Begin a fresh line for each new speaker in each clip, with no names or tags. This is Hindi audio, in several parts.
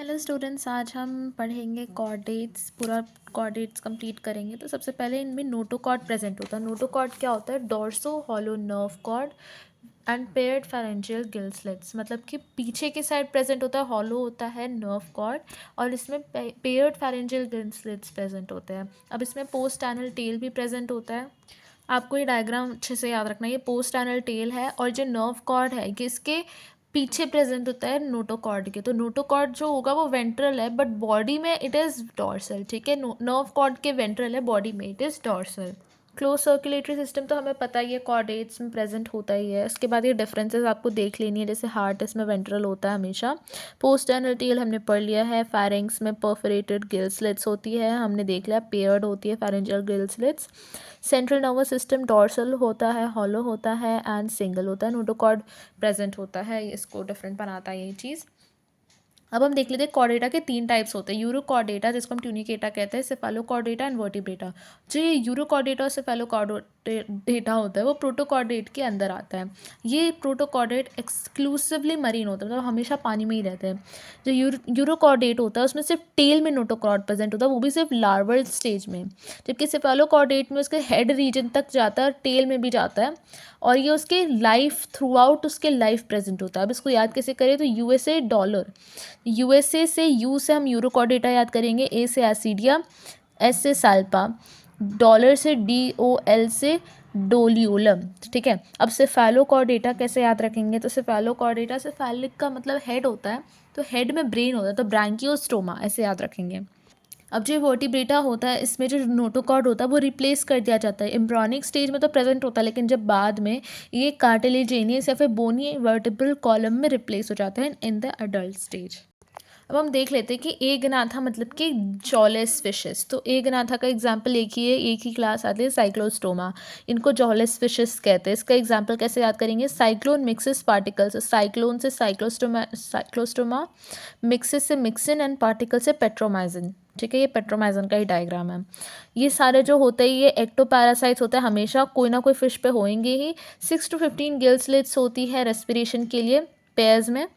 हेलो स्टूडेंट्स, आज हम पढ़ेंगे कॉर्डेट्स। पूरा कॉर्डेट्स कंप्लीट करेंगे। तो सबसे पहले इनमें नोटोकॉर्ड प्रेजेंट होता है। नोटोकॉर्ड क्या होता है? Dorso hollow nerve cord and paired pharyngeal gill slits, मतलब कि पीछे की साइड प्रेजेंट होता है, हॉलो होता है नर्व कॉर्ड, और इसमें paired pharyngeal gill slits present होते हैं। अब इसमें पोस्ट एनल टेल भी प्रेजेंट होता है। आपको ये डायग्राम अच्छे से याद रखना है। ये पोस्ट एनल टेल है और जो नर्व कॉर्ड है ये इसके पीछे प्रेजेंट होता है नोटोकॉर्ड के। तो नोटोकॉर्ड जो होगा वो वेंट्रल है, बट बॉडी में इट इज़ डॉर्सल। ठीक है, नर्व कॉर्ड के वेंट्रल है, बॉडी में it is dorsal. Close circulatory system तो हमें पता ही है, कॉर्डेट्स में प्रेजेंट होता ही है। इसके बाद ये डिफरेंसेस आपको देख लेनी है, जैसे हार्ट इसमें वेंट्रल होता है हमेशा। पोस्ट एनल टेल हमने पढ़ लिया है। फेरिंग्स में परफोरेटेड गिल स्लिट्स होती है, हमने देख लिया। पेयर्ड होती है pharyngeal gill slits. Central nervous system dorsal होता है, हॉलो होता है एंड सिंगल होता है। नोटोकॉर्ड प्रेजेंट होता है, इसको डिफरेंट बनाता है ये चीज़। अब हम देख लेते हैं कॉर्डेटा के तीन टाइप्स होते हैं। यूरोकॉर्डेटा, जिसको हम ट्यूनिकेटा कहते हैं, सेफेलोकॉर्डेटा एंड वर्टिब्रेटा। जो ये यूरोकॉर्डेटा और सेफेलोकॉर्डेटा होता है वो प्रोटोकॉर्डेट के अंदर आता है। ये प्रोटोकॉर्डेट एक्सक्लूसिवली मरीन होता है, मतलब हमेशा पानी में ही रहते हैं। जो यूरोकॉर्डेट होता है उसमें सिर्फ टेल में नोटोकॉर्ड प्रेजेंट होता है, वो भी सिर्फ लार्वल स्टेज में। जबकि सेफेलोकॉर्डेट में उसके हेड रीजन तक जाता है और टेल में भी जाता है, और ये उसके लाइफ थ्रू आउट उसके लाइफ प्रेजेंट होता है। अब इसको याद कैसे करें? तो यूएसए डॉलर, यूएसए से यू से हम यूरोकॉर्डेटा याद करेंगे, ए से एसिडिया, एस से साल्पा, डॉलर से DOL से डोलियोलम। ठीक है, अब सेफेलोकॉर्डेटा कैसे याद रखेंगे? तो सेफेलोकॉर्डेटा, सेफेलिक का मतलब हेड होता है, तो हेड में ब्रेन होता है, तो ब्रैंकियोस्टोमा ऐसे याद रखेंगे। अब जो वर्टिब्रेटा होता है इसमें जो नोटोकॉर्ड होता है वो रिप्लेस कर दिया जाता है। एम्ब्रॉनिक स्टेज में तो प्रेजेंट होता है, लेकिन जब बाद में ये कार्टिलेजेनियस या फिर बोनी वर्टिब्रल कॉलम में रिप्लेस हो जाता है इन द अडल्ट स्टेज। अब हम देख लेते हैं कि एगनाथा मतलब कि जॉलेस फिशेस। तो एगनाथा का एग्जाम्पल एक ही है, एक ही क्लास आती है, साइक्लोस्टोमा। इनको जॉलेस फिशेस कहते हैं। इसका एग्जाम्पल कैसे याद करेंगे? साइक्लोन मिक्सिस पार्टिकल्स, साइक्लोन से साइक्लोस्टोमा, मिक्सिस से मिक्सिन एंड पार्टिकल से पेट्रोमाइजिन। ठीक है, ये पेट्रोमाइजन का ही डायग्राम है। ये सारे जो होते हैं ये एक्टोपैरासाइट्स होते हैं, हमेशा कोई ना कोई फिश पे होंगे ही। 6 to 15 गिल स्लिट्स होती है रेस्पिरेशन के लिए पेयर्स में।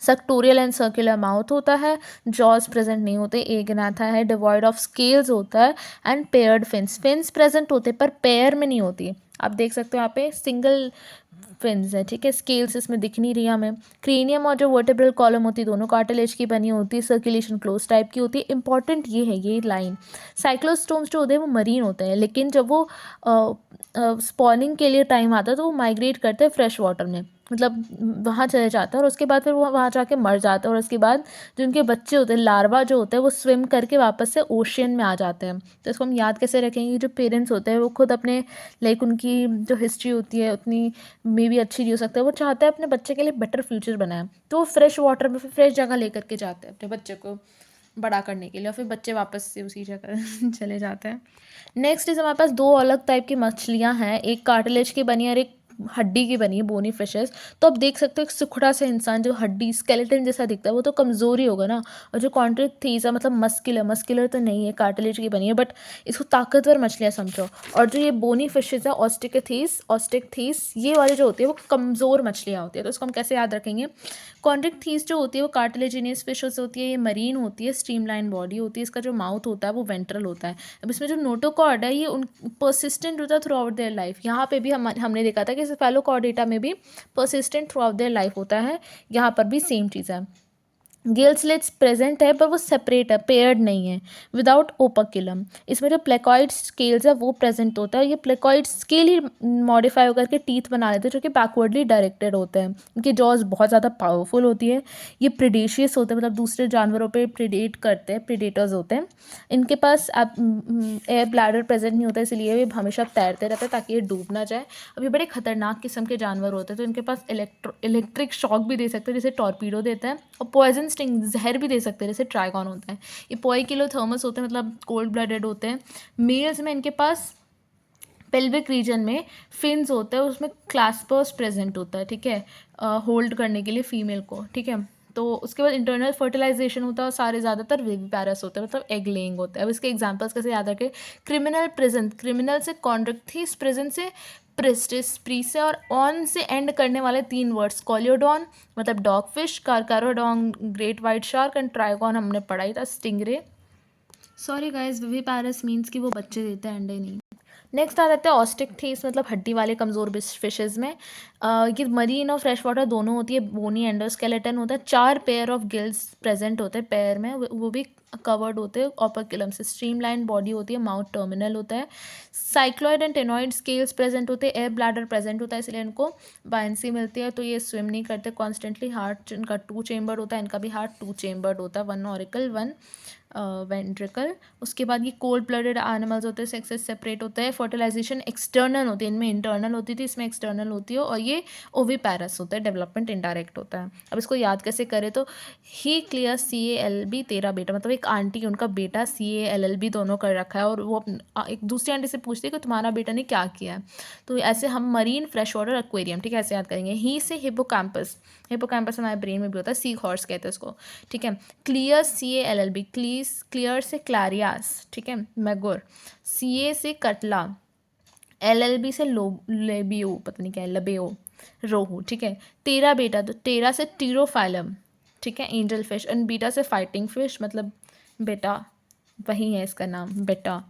सक्टोरियल एंड सर्कुलर माउथ होता है, जॉज प्रेजेंट नहीं होते। एगनाथा है, डिवॉइड ऑफ स्केल्स होता है and paired fins, fins present होते पर पेयर में नहीं होती। आप देख सकते हो यहाँ पे सिंगल फिन्स है। ठीक है, स्केल्स इसमें दिख नहीं रही हमें। क्रेनियम और जो वर्टेब्रल कॉलम होती है दोनों कार्टिलेज की बनी होती है, सर्कुलेशन क्लोज टाइप की होती है। इंपॉर्टेंट ये है ये लाइन, साइक्लोस्टोम्स जो होते हैं वो मरीन होते हैं, लेकिन जब वो स्पॉनिंग के लिए टाइम आता है तो वो माइग्रेट करते हैं फ्रेश वाटर में, मतलब वहाँ चले जाता है और उसके बाद फिर वो वहाँ जाके मर जाता है, और उसके बाद जो उनके बच्चे होते हैं, लार्वा जो होते हैं, वो स्विम करके वापस से ओशियन में आ जाते हैं। तो इसको हम याद कैसे रखेंगे? जो पेरेंट्स होते हैं वो खुद अपने लाइक उनकी जो हिस्ट्री होती है उतनी मे भी अच्छी नहीं हो सकता है, वो चाहते हैं अपने बच्चे के लिए बेटर फ्यूचर बनाए, तो वो फ्रेश वाटर में फ्रेश जगह लेकर के जाते हैं अपने बच्चे को बड़ा करने के लिए, और फिर बच्चे वापस से उसी जगह चले जाते हैं। नेक्स्ट इज हमारे पास दो अलग टाइप की मछलियाँ हैं, एक कार्टिलेज की बनी है और एक हड्डी की बनी है, बोनी फिशेस। तो आप देख सकते हो एक सुखड़ा से इंसान जो हड्डी स्केलेटन जैसा दिखता है वो तो कमज़ोरी होगा ना, और जो कॉन्ट्रिक मतलब मस्कुलर मस्कुलर तो नहीं है, कार्टिलेज की बनी है, बट इसको ताकतवर मछलियाँ समझो। और जो ये बोनी फिशेज है, ऑस्टिकथीस, ये वाली जो होती है वो कमज़ोर मछलियाँ होती है। तो इसको हम कैसे याद रखेंगे? कॉन्ट्रिक्थीस जो होती है वो कार्टिलेजिनियस फिशेस होती है, ये मरीन होती है, स्ट्रीमलाइन बॉडी होती है, इसका जो माउथ होता है वो वेंट्रल होता है। अब इसमें जो नोटोकॉर्ड है ये उन परसिस्टेंट होता है थ्रू आउट देयर लाइफ। यहाँ पे भी हमने देखा था कि सेफेलोकॉर्डेटा में भी persistent through out their life होता है, यहाँ पर भी सेम चीज़ है। गिल स्लिट्स प्रेजेंट है पर वो सेपरेट है, पेयर्ड नहीं है, विदाउट ओपक्यूलम। इसमें जो प्लेकॉइड स्केल्स है वो प्रेजेंट होता है। ये प्लेकॉइड स्केल ही मॉडिफाई होकर के टीथ बना लेते हैं जो कि बैकवर्डली डायरेक्टेड होते हैं। इनकी जॉज बहुत ज़्यादा पावरफुल होती है। ये प्रीडेशियस होते हैं, मतलब दूसरे जानवरों पे प्रीडेट करते हैं, प्रीडेटर्स होते हैं। इनके पास एयर ब्लैडर प्रेजेंट नहीं होता, इसलिए ये हमेशा तैरते रहते हैं ताकि ये डूब ना जाए। अब ये बड़े खतरनाक किस्म के जानवर होते हैं, तो इनके पास इलेक्ट्रिक शॉक भी दे सकते हैं जैसे टॉर्पीडो देता है, और पॉइजन स्टिंग जहर भी दे सकते हैं जैसे ट्राइगॉन होता है। ये पोइकिलोथर्मस होते हैं, मतलब कोल्ड ब्लडेड होते हैं। मेल्स में इनके पास पेल्विक रीजन में फिन्स होते हैं, उसमें क्लास्पर्स प्रेजेंट होता है। ठीक है, होल्ड करने के लिए फीमेल को। ठीक है, तो उसके बाद इंटरनल फर्टिलाइजेशन होता है और सारे ज़्यादातर वेविपैरस होते हैं, मतलब एग लेइंग होता है। अब इसके एग्जांपल्स कैसे याद रखें? क्रिमिनल प्रेजेंट, क्रिमिनल से कॉन्ड्रिक्थीस प्रेजेंट से प्रिस्टिस प्री से और ऑन से एंड करने वाले 3 वर्ड्स, कोलियोडॉन मतलब dog fish, carcharodon great white shark and trygon हमने पढ़ा ही था stingray. Sorry guys, viviparous means कि वो बच्चे देते हैं, अंडे नहीं। नेक्स्ट आ जाते हैं ऑस्टिकथीस मतलब हड्डी वाले कमज़ोर फिशेज़ में। ये मरीन और फ्रेश वाटर दोनों होती है, बोनी एंडोस्केलेटन होता है, 4 पेयर ऑफ गिल्स प्रेजेंट होते हैं पैर में, वो भी कवर्ड होते हैं ओपर्कुलम से, स्ट्रीमलाइन बॉडी होती है, माउथ टर्मिनल होता है, साइक्लॉइड एंड टेनॉइड स्केल्स प्रेजेंट होते हैं, एयर ब्लैडर प्रेजेंट होता है, इसलिए इनको बायंसी मिलती है, तो ये स्विम नहीं करते कॉन्स्टेंटली। हार्ट इनका 2 चेम्बर्ड होता है, इनका भी हार्ट 2 चेम्बर्ड होता है, 1 ऑरिकल 1 वेंट्रिकल। उसके बाद ये कोल्ड ब्लडेड एनिमल्स होते हैं, सेक्सेस सेपरेट होते हैं, फर्टिलाइजेशन एक्सटर्नल होती है, इनमें इंटरनल होती थी, इसमें एक्सटर्नल होती है, और ये ओविपैरस होता है, डेवलपमेंट इनडायरेक्ट होता है। अब इसको याद कैसे करें, तो ही क्लियर CALB तेरा बेटा, मतलब एक आंटी उनका बेटा CALLB दोनों कर रखा है, और वो एक दूसरी आंटी से पूछती है कि तुम्हारा बेटा ने क्या किया है, तो ऐसे हम मरीन फ्रेश वाटर एक्वेरियम, ठीक है, ऐसे याद करेंगे। ही से हिपोकैम्पस, हिपोकैम्पस हमारे ब्रेन में भी होता है, सी हॉर्स कहते हैं उसको, ठीक है। क्लियर CALLB, क्लियर से क्लैरियास, ठीक है, मैगोर, CA से कटला, LLB से लेबियो, पता नहीं क्या है, लबेओ, रोहू, ठीक है। तेरा बेटा, तो टेरा से टीरोफाइलम, ठीक है, एंजल फिश, एंड बीटा से फाइटिंग फिश, मतलब बेटा, वही है इसका नाम, बेटा।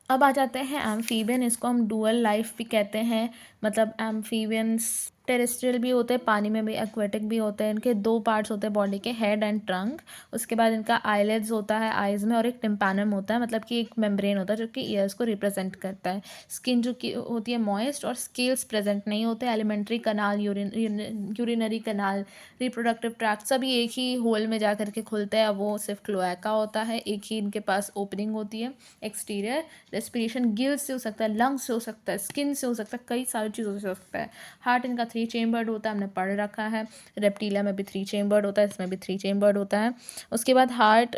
अब आ जाते हैं एम्फीबियन, इसको हम डुअल लाइफ भी कहते हैं, मतलब एम्फीबियंस टेरेस्ट्रियल भी होते हैं, पानी में भी, एक्वेटिक भी होते हैं। इनके 2 पार्ट्स होते हैं बॉडी के, हेड एंड ट्रंक। उसके बाद इनका आईलेड्स होता है आइज़ में, और एक टिम्पैनम होता है, मतलब कि एक मेम्ब्रेन होता है जो कि ईयर्स को रिप्रेजेंट करता है। स्किन जो कि होती है मॉइस्ट, और स्केल्स प्रेजेंट नहीं होते। एलिमेंट्री कनाल, यूरिनरी कनाल, रिप्रोडक्टिव ट्रैक्ट सभी एक ही होल में जा करके खुलते हैं, वो सिर्फ क्लोएका होता है, एक ही इनके पास ओपनिंग होती है एक्सटीरियर। रेस्पिरेशन गिल्स से हो सकता है, लंग्स से हो सकता है, स्किन से हो सकता है, कई सारी चीज़ों से हो सकता है। हार्ट इनका 3 चेम्बर्ड होता है, हमने पढ़ रखा है। रेप्टीलिया में भी 3 चेम्बर्ड होता है, इसमें भी 3 चेम्बर्ड होता है। उसके बाद हार्ट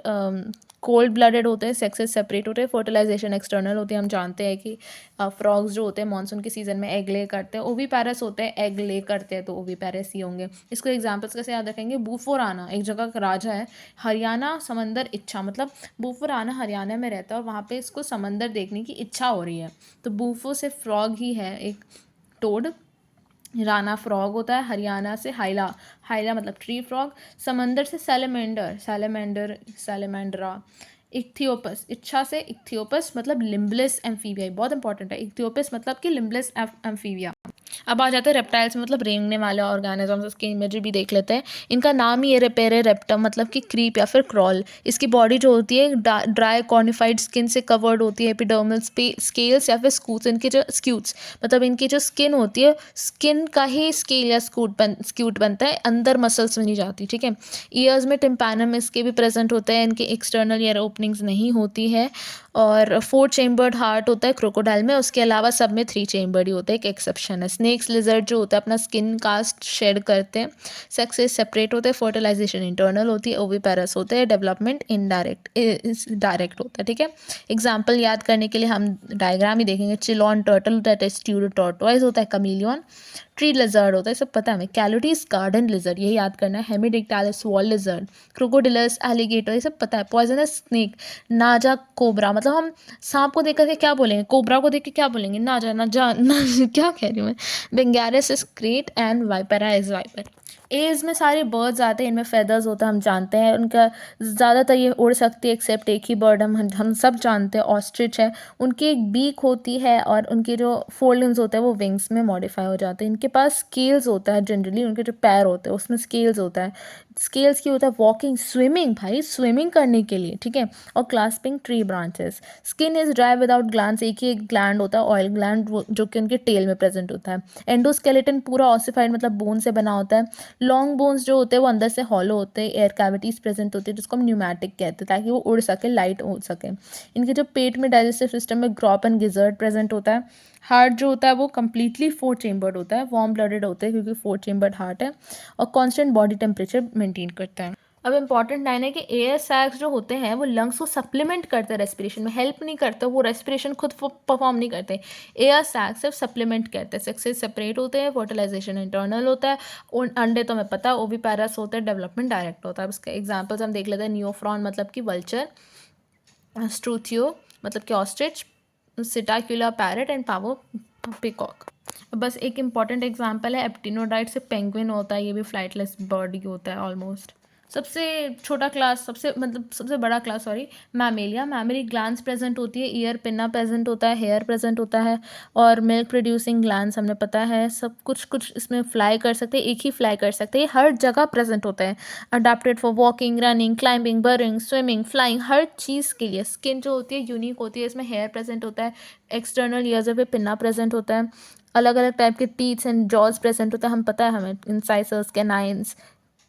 कोल्ड ब्लडेड होते हैं, सेक्सेस सेपरेट होते हैं, फर्टिलाइजेशन एक्सटर्नल होती है। हम जानते हैं कि फ्रॉग्स जो होते हैं मानसून के सीज़न में एग ले करते हैं, ओविपैरस होते हैं, एग ले करते हैं, तो ओविपैरस ही होंगे। इसको एग्जाम्पल्स कैसे याद रखेंगे, बूफोराना एक जगह का राजा है, हरियाणा समंदर इच्छा, मतलब बूफोराना हरियाणा में रहता है, और वहाँ पे इसको समंदर देखने की इच्छा हो रही है, तो बूफो से फ्रॉग ही है, एक टोड। राना फ्रॉग होता है, हरियाणा से हाइला, हाइला मतलब ट्री फ्रॉग, समंदर से सैलेमेंडर, सैलेमेंडर सैलेमेंड्रा। इक्थियोपस, इच्छा से इक्थियोपस मतलब लिम्बलेस एम्फीबिया, बहुत इंपॉर्टेंट है, इक्थियोपस मतलब कि लिम्बलेस एम्फीबिया। अब आ जाते हैं रेप्टाइल्स में, मतलब रेंगने वाले ऑर्गेनिजम्स, उसकी इमेज भी देख लेते हैं। इनका नाम ही है रेपेरे रेप्टम, मतलब कि क्रीप या फिर क्रॉल। इसकी बॉडी जो होती है ड्राई कॉर्निफाइड स्किन से कवर्ड होती है, एपिडर्मल स्केल्स या फिर स्कूट्स, इनके जो स्क्यूट्स मतलब इनकी जो स्किन होती है, स्किन का ही स्केल या स्क्यूट बनता है, अंदर मसल्स में नहीं जाती, ठीक है। ईयर्स में टिम्पैनम इसके भी प्रेजेंट होते हैं, इनके एक्सटर्नल ईयर ओपनिंग्स नहीं होती है, और 4 चेम्बर्ड हार्ट होता है क्रोकोडाइल में, उसके अलावा सब में 3 चेम्बर्ड ही होता है, एक एक्सेप्शन है। स्नेक्स लिजर्ड जो होता है अपना स्किन कास्ट शेड करते हैं, सेक्सेस सेपरेट होते हैं, फर्टिलाइजेशन इंटरनल होती है, ओविपैरस होते हैं, डेवलपमेंट इनडायरेक्ट डायरेक्ट होता है, ठीक है। एग्जाम्पल याद करने के लिए हम डायग्राम ही देखेंगे। चिलॉन टर्टल होता है, टेस्ट्यूड टॉर्टोइज होता है, कमीलियन, ट्री लिजर्ड होता है, सब पता है हमें। कैलोटीज गार्डन लिजर्ड, यही याद करना है। हेमिडिक्टालिस वॉल लिजर्ड, क्रोकोडिलस एलिगेटर, ये सब पता है। पॉइजनस स्नेक, नाजा कोबरा, मतलब हम सांप को देख करके क्या बोलेंगे, कोबरा को देख के क्या बोलेंगे, नाजा नाजा ना, क्या कह रही हूँ मैं। Bungarus is krait and vipera is viper. एज में सारे बर्ड्स आते हैं, इनमें फेदर्स होता है, हम जानते हैं उनका, ज़्यादातर ये उड़ सकती है एक्सेप्ट एक ही बर्ड हम सब जानते हैं, ऑस्ट्रिच है। उनकी एक बीक होती है, और उनके जो फोल्डिंग्स होते हैं वो विंग्स में मॉडिफाई हो जाते हैं। इनके पास स्केल्स होता है, जनरली उनके जो पैर होते हैं उसमें स्केल्स होता है। स्केल्स की होता है वॉकिंग, स्विमिंग, भाई स्विमिंग करने के लिए, ठीक है। और clasping tree branches. Skin is dry without glands, एक ही एक ग्लैंड होता है, ऑयल ग्लैंड, जो कि उनके टेल में प्रेजेंट होता है। एंडोस्केलेटन पूरा ऑसिफाइड मतलब बोन से बना होता है। लॉन्ग बोन्स जो होते हैं वो अंदर से हॉलो होते हैं, एयर कैविटीज प्रेजेंट होती है, जिसको हम न्यूमैटिक कहते हैं, ताकि वो उड़ सके, लाइट हो सके। इनके जो पेट में डाइजेस्टिव सिस्टम में ग्रॉप एंड गिजर्ड प्रेजेंट होता है। हार्ट जो होता है वो कम्प्लीटली 4 चेम्बर्ड होता है, वार्म ब्लडेड होते हैं क्योंकि 4 चेम्बर्ड हार्ट है, और कॉन्स्टेंट बॉडी टेम्परेचर मेंटेन करता है। अब इंपॉर्टेंट लाइन है कि एयर सैक्स जो होते हैं वो लंग्स को सप्लीमेंट करते हैं, रेस्पिरेशन में हेल्प नहीं करते, वो रेस्पिरेशन खुद परफॉर्म नहीं करते। एयर सैक्स सिर्फ सप्लीमेंट करते हैं, सेक्सेस सेपरेट होते हैं, फर्टिलाइजेशन इंटरनल होता है, और अंडे तो हमें पता है ओविपैरस होते हैं, डेवलपमेंट डायरेक्ट होता है। उसके एग्जाम्पल्स हम देख लेते हैं। नियोफ्रॉन मतलब कि वल्चर, स्ट्रूथियो मतलब कि ऑस्ट्रिच, सिटाक्यूला पैरट, एंड पिकॉक। बस एक इम्पॉर्टेंट एग्जांपल है एप्टिनोडाइट से पेंगुइन होता है, ये भी फ्लाइटलेस बर्ड ही होता है ऑलमोस्ट। सबसे छोटा क्लास, सबसे बड़ा class sorry, Mammalia. Memory glands present होती है, ईयर पिन्ना प्रेजेंट होता है, हेयर प्रेजेंट होता है, और मिल्क प्रोड्यूसिंग ग्लैंड्स हमने पता है। सब कुछ इसमें फ्लाई कर सकते हैं, एक ही फ्लाई कर सकते हैं, हर जगह प्रेजेंट होता है। Adapted for walking, running, climbing, birding, swimming, flying, हर चीज़ के लिए। स्किन जो होती है यूनिक होती है, इसमें हेयर प्रेजेंट होता है, एक्सटर्नल ईयर्स पे पिन्ना प्रेजेंट होता है, अलग अलग टाइप के टीथ्स एंड जॉज प्रेजेंट होता है, हम पता है हमें, इंसाइसर्स, कैनाइन्स,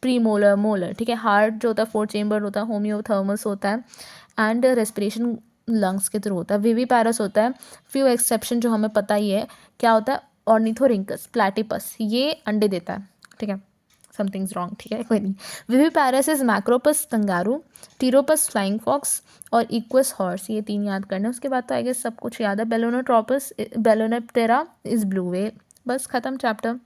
प्रीमोलर, मोलर, ठीक है। हार्ट जो होता है 4 चेम्बर होता है, होम्योथर्मस होता है, एंड रेस्पिरेशन लंग्स के थ्रू होता है। विवीपैरस होता है, फ्यू एक्सेप्शन जो हमें पता ही है क्या होता है, ऑर्निथोरिंकस, प्लैटिपस, ये अंडे देता है, ठीक है। समथिंग्स रॉन्ग, ठीक है, कोई नहीं। Viviparous is macropus kangaroo, pteropus flying fox, और इक्वस हॉर्स, ये 3 याद करना है। उसके बाद तो आई गेस सब कुछ याद है। बेलोनोट्रोपस, बेलोनेप्टेरा इज ब्लू व्हेल। बस खत्म चैप्टर।